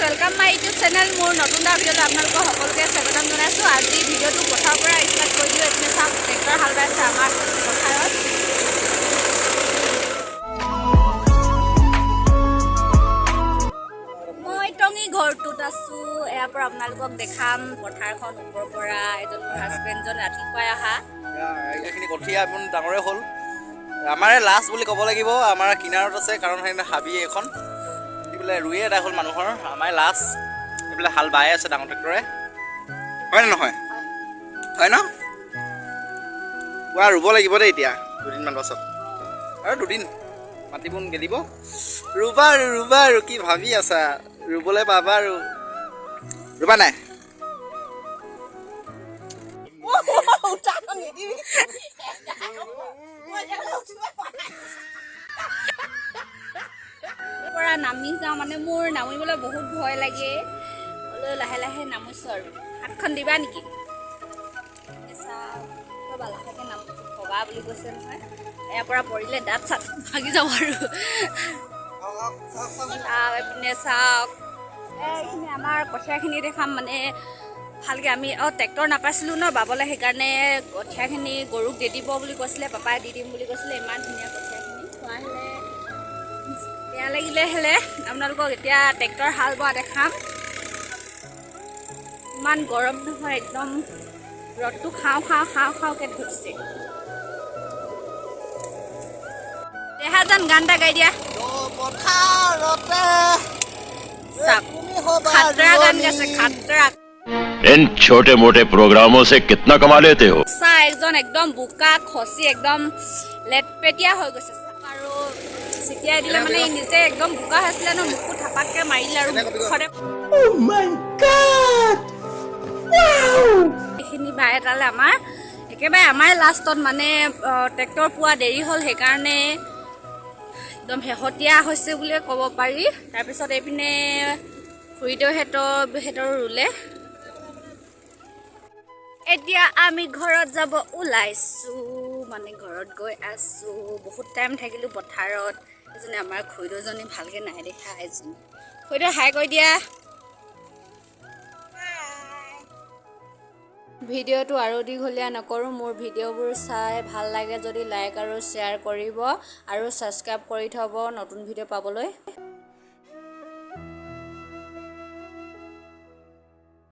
Welcome my YouTube channel मोर नतुन video आपलोक सकलोके स्वागतम जनाइছো। আজি ভিডিওটো পথাৰৰ পৰা ষ্টাৰ্ট কৰি দিও। এপিনে চাওক ট্ৰেক্টৰ হাল বাইছে আমাৰ পথাৰত। মই টঙি ঘৰটোত আছো। এয়াৰ পৰা আপোনালোকক দেখাম পথাৰখন ওপৰৰ পৰা। এজন হাজবেণ্ডজন ৰাতিপুৱাই আহা এইখিনি কঠিয়া এখন ডাঙৰে হ'ল। আমাৰে লাষ্ট বুলি ক'ব লাগিব। আমাৰ কিনাৰত আছে কাৰণ সেইদিনা হাবি এখন এইবিলাক ৰুয়ে এদাই হ'ল মানুহৰ। আমাৰ লাষ্ট এইবিলাক হাল বাই আছে ডাঙৰ ট্ৰেক্টৰে, হয় নে নহয়? হয় ন? পুৱা ৰুব লাগিব দেই এতিয়া দুদিনমান পাছত, আৰু দুদিন মাটিবোন গেলিব। ৰুবা আৰু কি ভাবি আছা? ৰুবলৈ পাবা আৰু ৰুবা নাই? পৰা নামি যাওঁ মানে মোৰ নামিবলৈ বহুত ভয় লাগে। হ'লেও লাহে লাহে নামিছো আৰু। হাতখন দিবা নেকি? লাহেকে নামিছো, ভবা বুলি কৈছে নহয়। ইয়াৰ পৰা পৰিলে দাঁত চাত ভাগি যাব আৰু। এইপিনে চাওক, এইখিনি আমাৰ কঠীয়াখিনি দেখাম মানে ভালকৈ আমি ট্ৰেক্টৰ নাপাইছিলোঁ ন বাবলৈ, সেইকাৰণে কঠীয়াখিনি গৰুক দি দিব বুলি কৈছিলে, পাপাই দি দিম বুলি কৈছিলে। ইমান ধুনীয়া কঠীয়াখিনি খোৱা হ'লে বেয়া লাগিলে হ'লে আপোনালোকক এতিয়া ট্ৰেক্টৰ হাল বোৱা দেখাম। ইমান গৰম নহয়, একদম ৰ'দটো খাওঁকৈ ধৰিছে। দেহাজন গান এটা গাই দিয়া। খাতৰা গান গাইছে, খাতৰা। इन छोटे मोटे प्रोग्रामों से कितना कमा लेते हो? একজন একদম বোকা খচি একদম লেটপেটীয়া হৈ গৈছে আৰু ছিটিয়াই দিলে মানে নিজে একদম বোকা হৈছিলে ন, মুখটো থাপাককৈ মাৰিলে আৰু মুখতে। এইখিনি বাই এটালে আমাৰ একেবাৰে আমাৰ লাষ্টত মানে ট্ৰেক্টৰ পোৱা দেৰি হ'ল, সেইকাৰণে একদম শেহতীয়া হৈছে বুলিয়ে ক'ব পাৰি। তাৰপিছত এইপিনে খুৰীদেউহঁতৰ ৰুলে। এতিয়া আমি ঘৰত যাব ওলাইছো, মানে ঘৰত গৈ আছো। বহুত টাইম থাকিলো পথাৰত। এজনী আমাৰ খুৰীদেউজনী ভালকৈ নাই দেখা। এজনী খুৰীদেউ হাই কৈ দিয়া। ভিডিঅ'টো আৰু দীঘলীয়া নকৰোঁ। মোৰ ভিডিঅ'বোৰ চাই ভাল লাগে যদি লাইক আৰু শ্বেয়াৰ কৰিব আৰু ছাবস্ক্ৰাইব কৰি থ'ব নতুন ভিডিঅ' পাবলৈ।